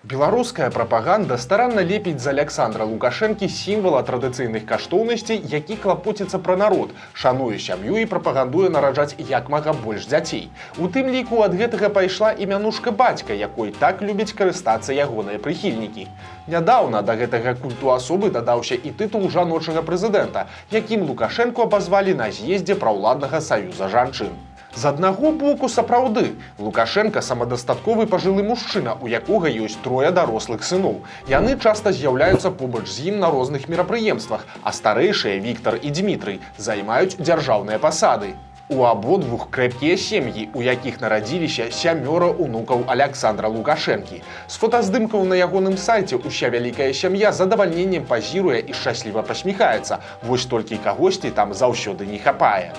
Беларуская прапаганда старанна лепіць з Александра Лукашэнкі сімвала традыцыйных каштоўнасцей, які клапоціцца пра народ, шануе сям'ю і прапагандуе нараджаць як мага больш дзяцей. У тым ліку ад гэтага пайшла і мянушка бацька, якой так любяць карыстацца ягоныя прыхільнікі. Нядаўна да гэтага культу асобы дадаўся і тытул жаночага прэзідэнта, якім Лукашэнку абазвалі на з'ездзе праўладнага саюза жанчын. З аднаго боку сапраўды, Лукашенко самадастатковы пажылы мужчына, у якога ёсць трое дарослых сыноў. Яны часта з'яўляюцца побач з ім на розных мерапрыемствах, а старэйшыя Віктар і Дмітрый займаюць дзяржаўныя пасады. У абодвух крэпкія сем'і, у якіх нарадзіліся 7 унукаў Александра Лукашэнкі. З фотаздымкаў на ягоным сайце ўся вялікая сям'я з задавальненнем пазіруе і шчасліва пасміхаецца, вось толькі кагосьці там заўсёды не хапае.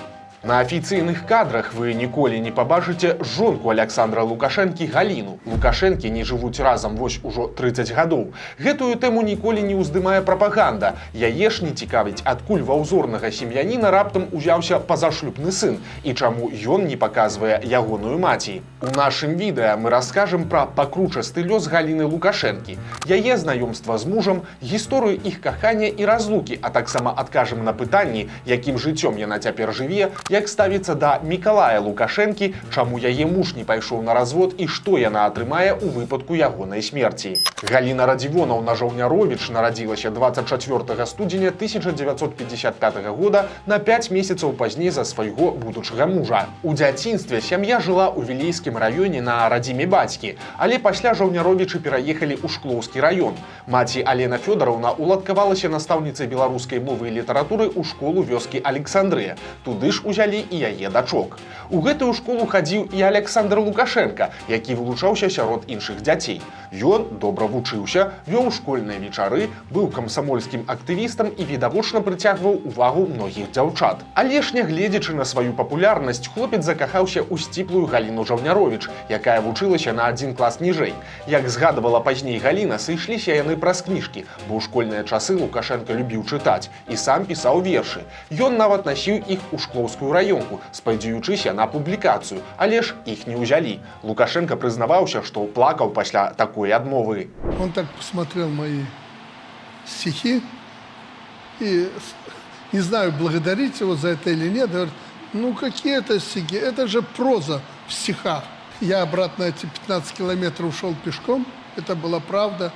На афіцыйных кадрах вы ніколі не пабачыце жонку Александра Лукашэнкі Галіну. Лукашэнкі не жывуць разам вось ужо 30 гадоў. Гэтую тэму ніколі не ўздымае прапаганда. Яе ж не цікавіць, адкуль ва ўзорнага сем'яніна раптам узяўся пазашлюбны сын і чаму ён не паказвае ягоную маці. У нашым відэа мы раскажам пра пакручасты лёс Галіны Лукашэнкі, яе знаёмства з мужам, гісторыю іх кахання і разлукі, а таксама адкажам на пытанні, якім жыццём яна цяпер жыве, як ставіцца да Мікалая Лукашэнкі, чаму яе муж не пайшоў на развод і што яна атрымае ў выпадку ягонай смерці. Галіна Радзівонаўна Жаўняровіч нарадзілася 24 студзеня 1955 года на 5 месяцаў пазней за свайго будучага мужа. У дзяцінстве сям'я жыла ў Вілейскім раёне на радзіме бацькі, але пасля Жаўняровічы пераехалі ў Шклоўскі раён. Маці Алена Фёдараўна уладкавалася настаўніцай беларускай мовы і літаратуры ў школу вёскі Александрыя. Туды ж узялі і яе дачок. У гэтую школу хадзіў і Александр Лукашенко, які вылучаўся сярод іншых дзяцей. Ён добра вучыўся, вёў школьныя вечары, быў камсамольскім актывістам і відавочна прыцягваў увагу многіх дзяўчат. Але ж нягледзячы на сваю папулярнасць, хлопец закахаўся ў сціплую Галіну Жаўняровіч, якая вучылася на 1 клас ніжэй. Як згадывала пазней Галіна, сышліся яны праз кніжкі, бо ў школьныя часы Лукашенко любіў чытаць і сам пісаў вершы. Ён нават насіў іх у Шклоўскую раёнку, спадзяючыся на публікацыю, але ж іх не ўзялі. Лукашенко прызнаваўся, што плакаў пасля такой отмовы. Он так посмотрел мои стихи и, не знаю, благодарить его за это или нет, говорит, ну какие это стихи, это же проза в стихах. Я обратно эти 15 километров шел пешком, это была правда,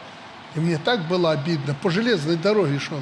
и мне так было обидно, по железной дороге шел.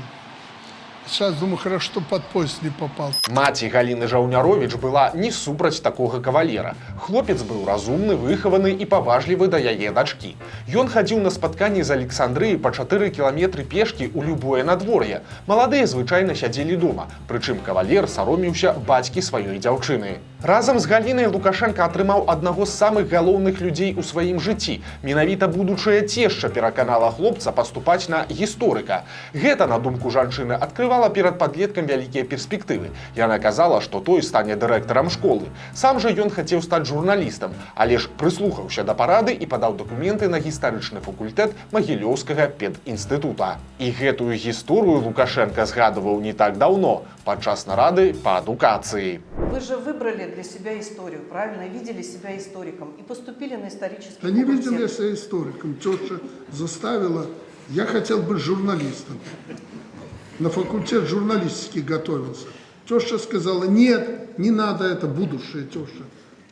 Сейчас думаю, хорошо, что под поезд не попал. Маці Галіны Жаўняровіч была не супраць такога кавалера. Хлопец быў разумны, выхаваны і паважлівы да яе дачкі. Ён хадзіў на спатканні з Александрыі па 4 кіламетры пешкі ў любое надвор'е. Маладыя звычайна сядзелі дома, прычым кавалер саромеўся бацькі сваёй дзяўчыны. Разам з Галінай Лукашенко атрымаў аднаго з самых галоўных людзей у сваім жыцці. Менавіта будучая цешча пераканала хлопца паступаць на гісторыка. Гэта, на думку жанчыны, адкрывала перад падлеткам вялікія перспектывы. Яна казала, што той стане дырэктарам школы. Сам жа ён хацеў стаць журналістам, але ж прыслухаўся да парады і падаў дакументы на гістарычны факультэт Магілёўскага педінстытута. І гэтую гісторыю Лукашенко згадываў не так даўно, падчас нарады па адукацыі. Вы же выбрали для себя историю, правильно? Видели себя историком и поступили на исторический Да не факультет. видел я себя историком. Тетя заставила. Я хотел быть журналистом. На факультет журналистики готовился. Теща сказала, нет, не надо это, будущая теща.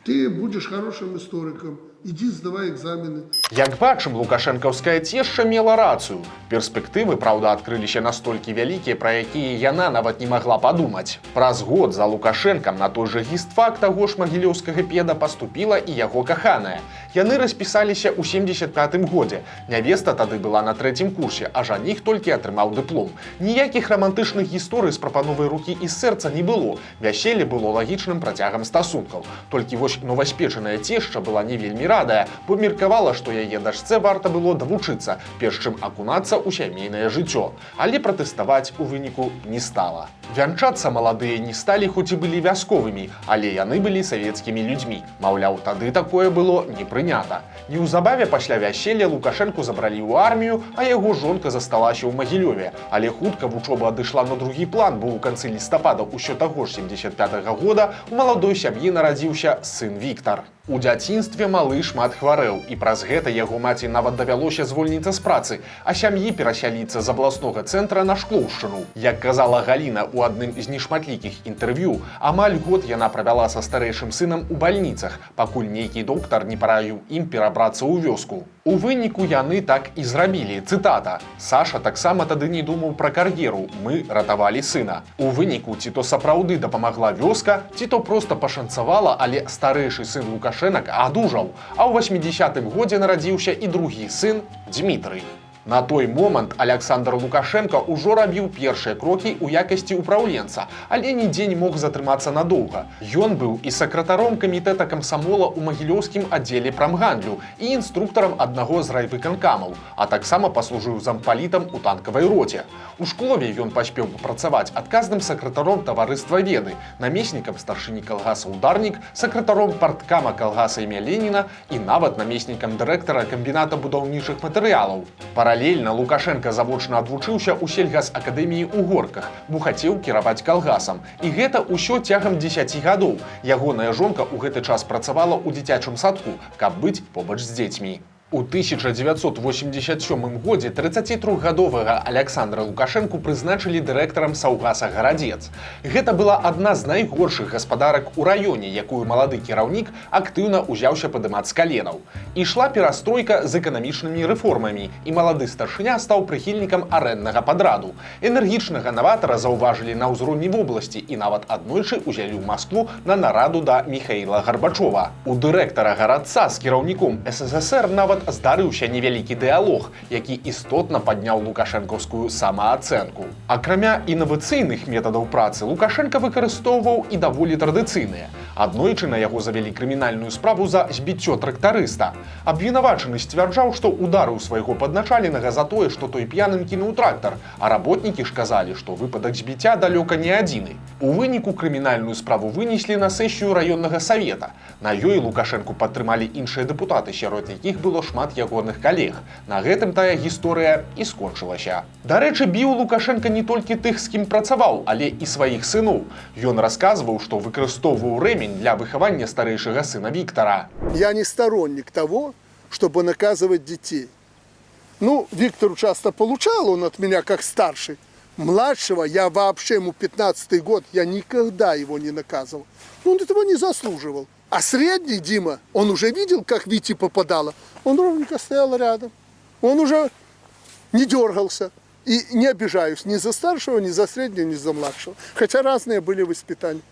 Ты будешь хорошим историком. Иди сдавай экзамены. Як бачым, лукашэнкаўская цешча мела рацыю. Перспектывы, праўда, адкрыліся настолькі вялікія, пра якія яна нават не магла падумаць. Праз год за Лукашэнкам на той жа гістфак таго ж магілёўскага педа паступіла і яго каханая. Яны распісаліся ў 75-м годзе. Нявеста тады была на 3-м курсе, а жаніх толькі атрымаў дыплом. Ніякіх рамантычных гісторый з прапановай рукі і сэрца не было. Вяселле было лагічным працягам стасункаў. Толькі вось новаспечаная цешча была не вельмі радая, бо меркавала, што яе дачцэ варта было давучыцца, перш чым акунацца ў сямейнае жыццё. Але пратэставаць у выніку не стала. Вянчацца маладыя не сталі, хоць і былі вясковымі, але яны былі савецкімі людзьмі. Маўляў, тады такое было не прынята. Неўзабаве пасля вяселля Лукашэнку забралі ў армію, а яго жонка засталася ў Магілёве. Але хутка вучоба адышла на другі план, бо ў канцы лістапада ўсё таго ж 75-го года у маладой сям'і нарадзіўся сын Віктар. У дзяцінстве малы шмат хварэў, і праз гэта яго маці нават давялося звольніцца з працы, а сям'і перасяліцца з абласнога цэнтра на Шклоўшчыну. Як казала Галіна ў адным з нешматлікіх інтэрв'ю, амаль год яна правяла са старэйшым сынам у бальніцах, пакуль нейкі доктар не параіў ім перабрацца ў вёску. У выніку яны так і зрабілі, цытата. Саша таксама тады не думаў пра кар'еру, мы ратавалі сына. У выніку ці то сапраўды дапамагла вёска, ці то проста пашанцавала, але старэйшы сын Лукашэнак адужаў, а ў 80-м годзе нарадзіўся і другі сын Дмітрый. На той момант Александр Лукашенко ўжо рабіў першыя крокі ў якасці ўпраўленца, але нідзе не мог затрымацца надоўга. Ён быў і сакратаром камітэта камсамола ў магілёўскім аддзеле прамгандлю і інструктарам аднаго з райвыканкамаў, а таксама паслужыў зампалітам у танкавай роце. У Шклове ён паспеў папрацаваць адказным сакратаром таварыства веды, намеснікам старшыні калгаса «Ударнік», сакратаром парткама калгаса імя Леніна і нават намеснікам дырэктара камбіната будаўнічых матэрыялаў. Паралельна Лукашенко завочна адвучыўся ў сельгасакадэміі ў Горках, бо хацеў кіраваць калгасам. І гэта ўсё цягам 10 гадоў. Ягоная жонка ў гэты час працавала ў дзіцячым садку, каб быць побач з дзецьмі. У 1987 годзе 33-гадовага Александра Лукашенку прызначылі дырэктарам Саўгаса «Гарадзец». Гэта была адна з найгоршых гаспадарак у раёне, якую малады кіраўнік актыўна ўзяўся падымаць з каленаў. Ішла перастройка з эканамічнымі рэформамі, і малады старшыня стаў прыхільнікам арэнднага падраду. Энергічнага наватара заўважылі на ўзроўні вобласці і нават аднойчы ўзялі ў Маскву на нараду да Міхаіла Гарбачова. У дырэктара «Гарадца» з кіраўніком СССР нават здарыўся невялікі дыялог, які істотна падняў лукашэнкаўскую самаацэнку. Акрамя інавацыйных метадаў працы, Лукашенко выкарыстоўваў і даволі традыцыйныя. Аднойчы на яго завялі крымінальную справу за збіццё трактарыста. Абвінавачаны сцвярджаў, што ударыў свайго падначаленага за тое, што той п'яным кінуў трактар, а работнікі ж казалі, што выпадак збіцця далёка не адзіны. У выніку крымінальную справу вынеслі на сесію раённага савета. На ёй Лукашэнку падтрымалі іншыя дэпутаты, сярод якіх было шмат ягоных калег. На гэтым тая гісторыя і скончылася. Дарэчы, біў Лукашенко не толькі тых, з кім працаваў, але і сваіх сыноў. Ён расказваў, што выкарыстоўваў рэмень для выхавання старэйшага сына Виктора. Я не сторонник того, чтобы наказывать детей. Ну, Виктор часто получал, он от меня как старший. Младшего я вообще, ему 15-й год, я никогда его не наказывал. Он этого не заслуживал. А средний Дима, он уже видел, как Вите попадало. Он ровненько стоял рядом. Он уже не дергался. И не обижаюсь ни за старшего, ни за среднего, ни за младшего. Хотя разные были воспитания.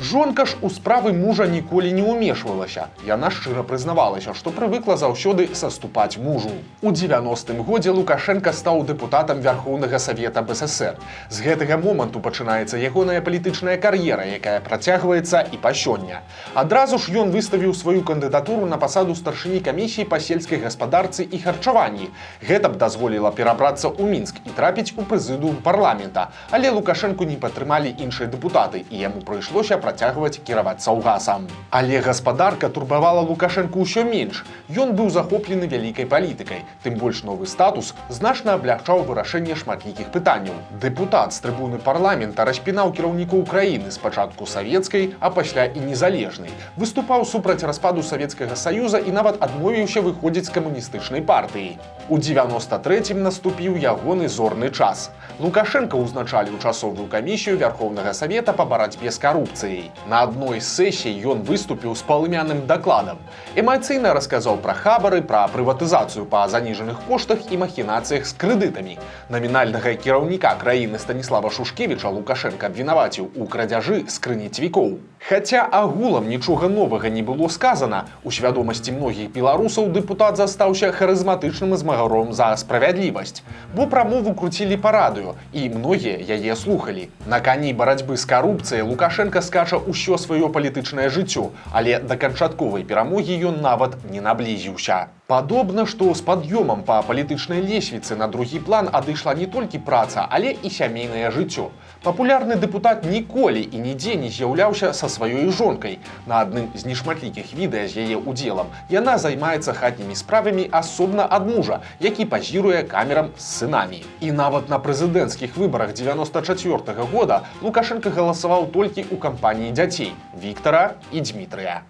Жонка ж у справы мужа ніколі не ўмешвалася. Яна шчыра прызнавалася, што прывыкла заўсёды саступаць мужу. У 90-м годзе Лукашенко стаў дэпутатам Вярхоўнага Савета БССР. З гэтага моманту пачынаецца ягоная палітычная кар'ера, якая працягваецца і па сёння. Адразу ж ён выставіў сваю кандыдатуру на пасаду старшыні камісіі па сельскай гаспадарцы і харчаванні. Гэта б дазволіла перабрацца ў Мінск і трапіць у прэзідыум парламента. Але Лукашенку не падтрымалі іншыя дэпутаты, і яму прыйшлося працягваць кіраваць Саўгасам. Але гаспадарка турбавала Лукашенку ўсё менш. Ён быў захоплены вялікай палітыкай. Тым больш новы статус значна аблягчаў вырашэнне шматлікіх пытанняў. Дэпутат з трыбуны парламента распінаў кіраўнікоў краіны, спачатку савецкай, а пасля і незалежнай. Выступаў супраць распаду Савецкага Саюза і нават адмовіўся выходзіць з камуністычнай партыі. У 93-м наступіў ягоны зорны час. Лукашенко ўзначаліў часовую камісію Вярхоўнага Савета па барацьбе з карупцыяй. На адной з сесій ён выступіў з палымяным дакладам. Эмацыйна расказаў пра хабары, пра прыватызацыю па заніжаных коштах і махінацыях з крэдытамі. Намінальнага кіраўніка краіны Станіслава Шушкевіча Лукашенко абвінаваціў у крадзяжы скрыні цвікоў. Хаця агулам нічога новага не было сказана, у свядомасці многіх беларусаў дэпутат застаўся харызматычным змагаром за справядлівасць, бо прамову круцілі па радыё, і многія яе слухалі. На кані барацьбы з карупцыяй Лукашенко скача ўсё сваё палітычнае жыццё, але да канчатковай перамогі ён нават не наблізіўся. Падобна, што з пад'ёмам па палітычнай лесвіцы на другі план адышла не толькі праца, але і сямейнае жыццё. Папулярны дэпутат ніколі і нідзе не з'яўляўся са сваёй жонкай. На адным з нешматлікіх відэа з яе удзелам яна займаецца хатнімі справамі асобна ад мужа, які пазіруе камерам з сынамі. І нават на прэзідэнцкіх выбарах 94-го года Лукашенко галасаваў толькі ў кампаніі дзяцей Віктара і Дмітрыя.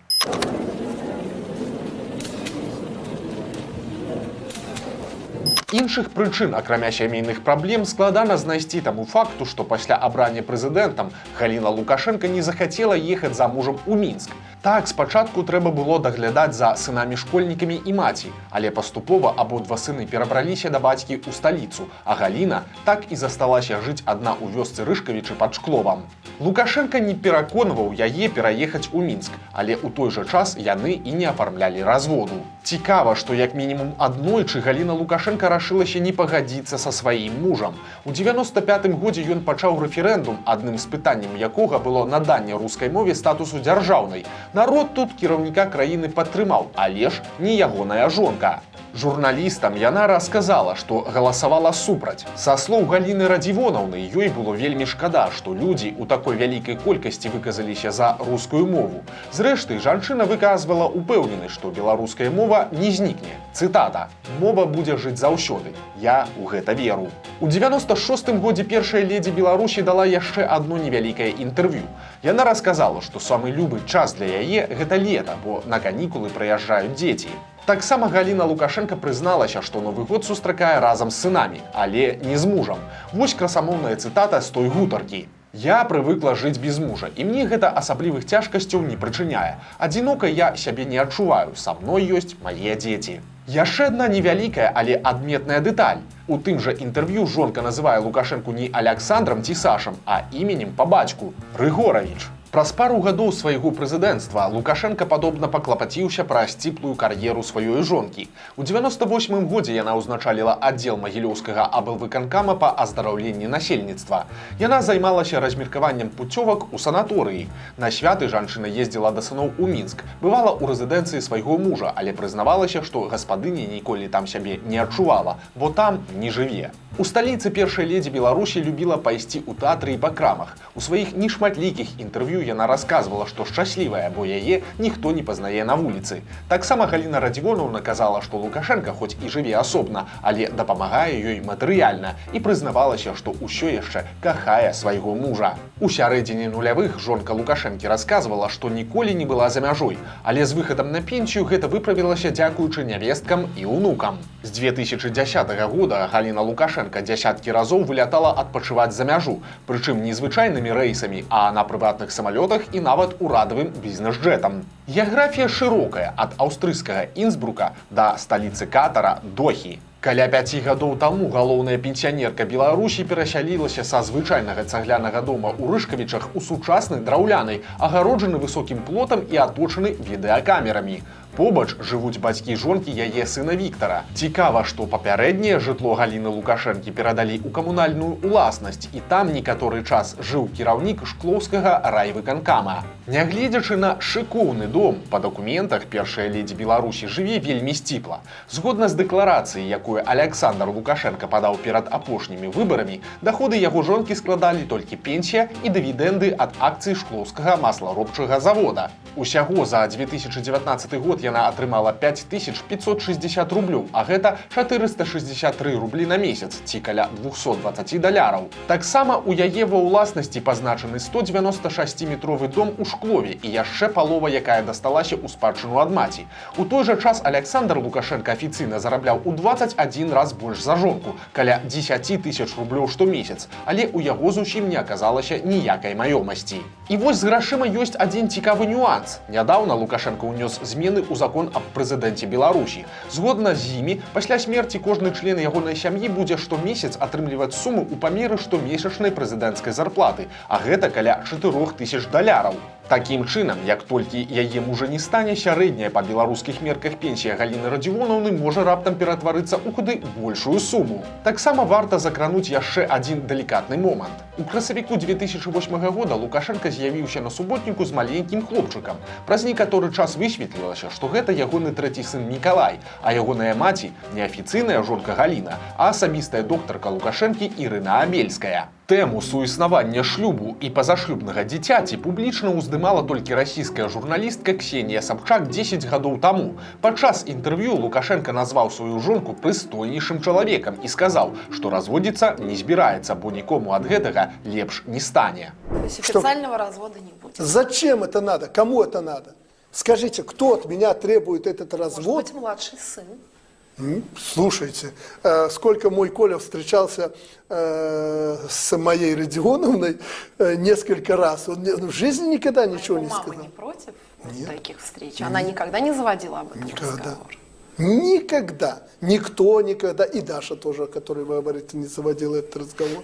Іншых прычын, акрамя сямейных праблем, складана знайсці таму факту, што пасля абрання прэзідэнтам Галіна Лукашенка не захацела ехаць замужам у Мінск. Так, спачатку трэба было даглядаць за сынамі-школьнікамі і маці, але паступова абодва сыны перабраліся да бацькі ў сталіцу, а Галіна так і засталася жыць адна ў вёсцы Рышкавічы пад Шкловам. Лукашенка не пераконваў яе пераехаць у Мінск, але ў той жа час яны і не афармлялі разводу. Цікава, што як мінімум аднойчы Галіна Лукашенка рашылася не пагадзіцца са сваім мужам. У 95-м годзе ён пачаў рэферэндум, адным з пытанняў якога было наданне рускай мове статусу дзяржаўнай. Народ тут кіраўніка краіны падтрымаў, але ж не ягоная жонка. Журналістам яна расказала, што галасавала супраць. Са слоў Галіны Радзівонаўны, ёй было вельмі шкада, што людзі ў такой вялікай колькасці выказаліся за рускую мову. Зрэшты, жанчына выказвала упэўненасць, што беларуская мова не знікне. Цытата: «Мова будзе жыць заўсёды. Я ў гэта веру». У 96-м годзе першая ледзі Беларусі дала яшчэ адно невялікае інтэрв'ю. Яна расказала, што самы любы час для яе – гэта лета, бо на канікулы прыязджаюць дзеці. Таксама Галіна Лукашенка прызналася, што Новы год сустракае разам з сынамі, але не з мужам. Вось красамоўная цытата з той гутаркі. «Я прывыкла жыць без мужа, і мне гэта асаблівых цяжкасцяў не прычыняе. Адзінока я сябе не адчуваю, са мной ёсць мае дзеці». Яшчэ адна невялікая, але адметная дэталь. У тым жа інтэрв'ю жонка называе Лукашенку не Аляксандрам ці Сашам, а іменем па бацьку – Рыгоравіч. Праз пару гадоў свайго прэзідэнцтва Лукашенка падобна паклапаціўся пра сціплую кар'еру сваёй жонкі. У 98-м годзе яна ўзначаліла аддзел магілёўскага аблвыканкама па аздараўленні насельніцтва. Яна займалася размеркаваннем пуцёвак у санаторыі. На святы жанчына ездзіла да сыноў у Мінск, бывала ў рэзідэнцыі свайго мужа, але прызнавалася, што гаспадыня ніколі там сябе не адчувала, бо там не жыве. У сталіцы першая ледзі Беларусі любіла пайсці ў тэатры і па крамах. У сваіх нешматлікіх інтэрв'ю яна расказвала, што шчаслівая, бо яе ніхто не пазнае на вуліцы. Таксама Галіна Радзівонаўна казала, што Лукашенка хоць і жыве асобна, але дапамагае ёй матэрыяльна і прызнавалася, што ўсё яшчэ кахае свайго мужа. У сярэдзіне нулявых жонка Лукашэнкі расказвала, што ніколі не была за мяжой, але з выхадам на пенсію гэта выправілася дзякуючы нявесткам і ўнукам. З 2010 года Галіна Лукашенка дзясяткі разоў вылятала адпачываць за мяжу, прычым не звычайнымі рэйсамі, а на прыватных самалётах і нават урадавым бізнес-джэтам. Геаграфія шырокая, ад аўстрыйскага Інсбрука да сталіцы Катара Дохі. Каля 5 гадоў таму галоўная пенсіянерка Беларусі перасялілася са звычайнага цаглянага дома ў Рышкавічах у сучасны драўляны, агароджаны высокім плотам і аточаны відэакамерамі. Побач жывуць бацькі жонкі яе сына Віктара. Цікава, што папярэдняе жытло Галіны Лукашэнкі перадалі ў камунальную ўласнасць, і там некаторы час жыў кіраўнік шклоўскага райвыканкама. Нягледзячы на шыкоўны дом, па дакументах першая ледзі Беларусі жыве вельмі сціпла. Згодна з дэкларацыяй, якую Аляксандр Лукашенка падаў перад апошнімі выбарамі, даходы яго жонкі складалі толькі пенсія і дывідэнды ад акцый шклоўскага масларобчага завода. Усяго за 2019 год яна атрымала 5560 рублёў, а гэта 463 рублі на месяц, ці каля 220 даляраў. Таксама у яе ва ўласнасці пазначаны 196-метровы дом у Шклове і яшчэ палова, якая дасталася ў спадчыну ад маці. У той жа час Аляксандр Лукашенка афіцыйна зарабляў у 21 раз больш за жонку, каля 10 000 рублёў штомесяц, але ў яго зусім не аказалася ніякай маёмасці. І вось з грашыма ёсць адзін цікавы нюанс. Нядаўна Лукашенка ўнёс змены ў закон аб прэзідэнце Беларусі. Згодна з імі, пасля смерці кожны член ягонай сям'і будзе штомесяц атрымліваць суму ў памеры штомесячнай прэзідэнцкай зарплаты, а гэта каля 4000 даляраў. Такім чынам, як толькі яе мужа не стане, сярэдняя па беларускіх мерках пенсія Галіны Радзівонаўны можа раптам ператварыцца ў куды большую суму. Таксама варта закрануць яшчэ адзін далікатны момант. У красавіку 2008 года Лукашенка з'явіўся на суботніку з маленькім хлопчыкам. Праз некаторы час высветлілася, што гэта ягоны трэці сын Мікалай, а ягоная маці не афіцыйная жонка Галіна, а асабістая доктарка Лукашэнкі Ірына Абельская. Тэму суіснавання шлюбу і пазашлюбнага дзіцяці публічна ўздымала толькі расійская журналістка Ксенія Сабчак 10 гадоў таму. Падчас інтэрв'ю Лукашенка назваў сваю жонку прыстойнейшым чалавекам і сказаў, што разводзіцца не збіраецца, бо нікому ад гэтага лепш не стане. То есть официального развода не будет? Зачем это надо? Кому это надо? Скажите, кто от меня требует этот развод? Может быть, младший сын? Слушайте, сколько мой Коля встречался с моей Родионовной несколько раз. Он в жизни никогда ничего не Мама сказал. не против Нет. таких встреч? Она никогда не заводила об этом Никогда. разговор? Никогда. Никто никогда. И Даша тоже, о которой вы говорите, не заводила этот разговор.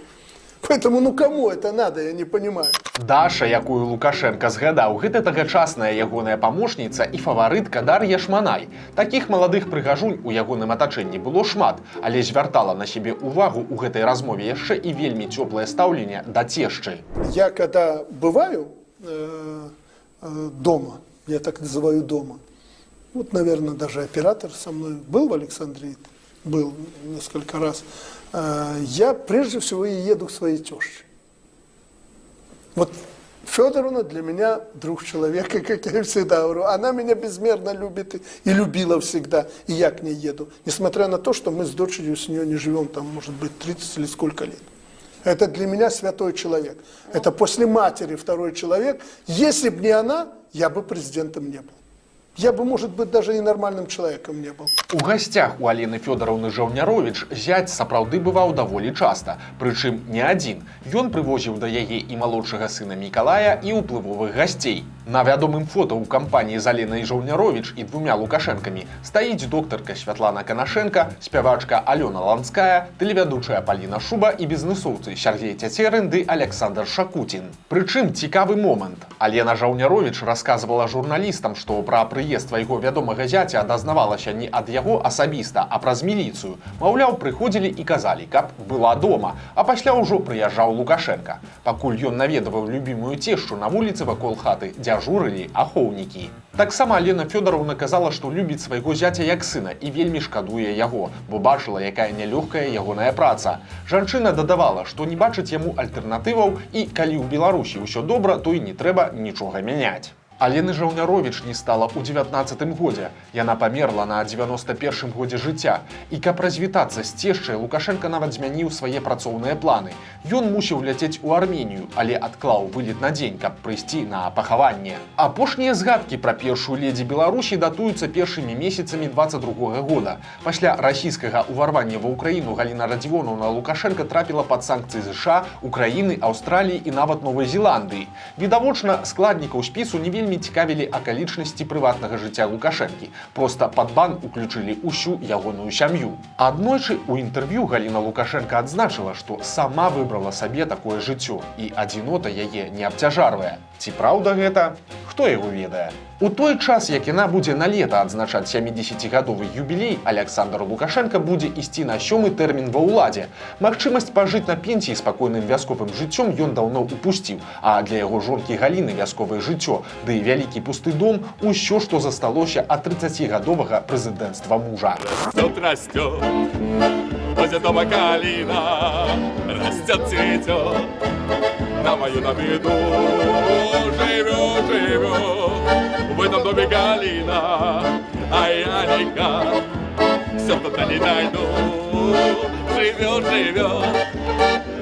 Поэтому, ну кому это надо, я не понимаю. Даша, якую Лукашенко згадаў, гэта тагачасная ягоная памочніца і фаварытка Дар'я Шманай. Такіх маладых прыгажунь у ягоным атачэнні было шмат, але звяртала на сябе увагу ў гэтай размове яшчэ і вельмі цёплае стаўленне да цешчы. Я когда бываю дома, я так называю дома, вот, наверное, даже оператор со мной был в Александрии, был несколько раз, я прежде всего и еду к своей тёще. Вот Федоровна для меня друг человека, как я всегда говорю. Она меня безмерно любит и любила всегда, и я к ней еду. Несмотря на то, что мы с дочерью с нее не живем, там, может быть, 30 или сколько лет. Это для меня святой человек. Это после матери второй человек. Если бы не она, я бы президентом не был. Я бы, может быть, даже и нормальным человеком не был. У гасцях у Алены Фёдоровны Жаўняровіч зяць сапраўды бываў даволі часта, прычым не адзін. Ён прывозіў да яе і малодшага сына Мікалая, і ўплывовых гасцей. На вядомым фота ў кампаніі з Аленай Жаўняровіч і двумя Лукашэнкамі стаіць доктарка Святлана Канашенка, спявачка Алёна Ланская, тэлевядучая Паліна Шуба і бізнэсоўцы Сергей Цяцерын ды Александр Шакутін. Прычым цікавы момант. Алена Жаўняровіч расказвала журналістам, што пра прыезд свайго вядомага зяця дазнавалася не ад яго асабіста, а праз міліцыю. Маўляў, прыходзілі і казалі, каб была дома, а пасля ўжо прыязджаў Лукашенка. Пакуль ён наведаваў любімую цешчу, на вуліцы вакол хаты дзяжурылі ахоўнікі. Таксама Алена Фёдоровна казала, што любіць свайго зяця як сына і вельмі шкадуе яго, бо бачыла, якая нялёгкая ягоная праца. Жанчына дадавала, што не бачыць яму альтэрнатываў і калі ў Беларусі ўсё добра, то і не трэба нічога мяняць. Алены Жаўняровіч не стала ў 19-м годзе. Яна памерла на 91-м годзе жыцця. І каб развітацца з цешчай, Лукашенка нават змяніў свае працоўныя планы. Ён мусіў ляцець у Арменію, але адклаў вылет на дзень, каб прыйсці на пахаванне. Апошнія згадкі пра першую ледзі Беларусі датуюцца першымі месяцамі 22-го года. Пасля расійскага ўварвання ва ўкраіну Галіна Радзівоновна Лукашенка трапіла пад санкцыі ЗША, Украіны, Аўстраліі і нават Новай Зеландыі. Відавочна, складнікаў спісу не вельмі цікавілі акалічнасці прыватнага жыцця Лукашэнкі. Проста пад бан уключылі ўсю ягоную сям'ю. Аднойчы ў інтэрв'ю Галіна Лукашенка адзначыла, што сама выбрала сабе такое жыццё і адзінота яе не абцяжарвае. Ці праўда гэта? Хто яго ведае? У той час, як яна будзе на лета адзначаць 70-гадовы юбілей, Александр Лукашенка будзе ісці на 7-й тэрмін ва ўладзе. Магчымасць пажыць на пенсіі спакойным вясковым жыццём ён даўно упусціў, а для яго жонкі Галіны вясковае жыццё, ды і вялікі пусты дом – усё, што засталося ад 30-гадовага прэзідэнцтва мужа. Растет, возле дома калина, растет, цветет, на мою виду живет. В этом доме Галина, а я никак все туда не найду. Живет,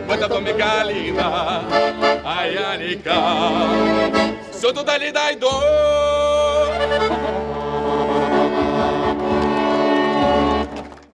в этом доме Галина, а я никак все туда не найду.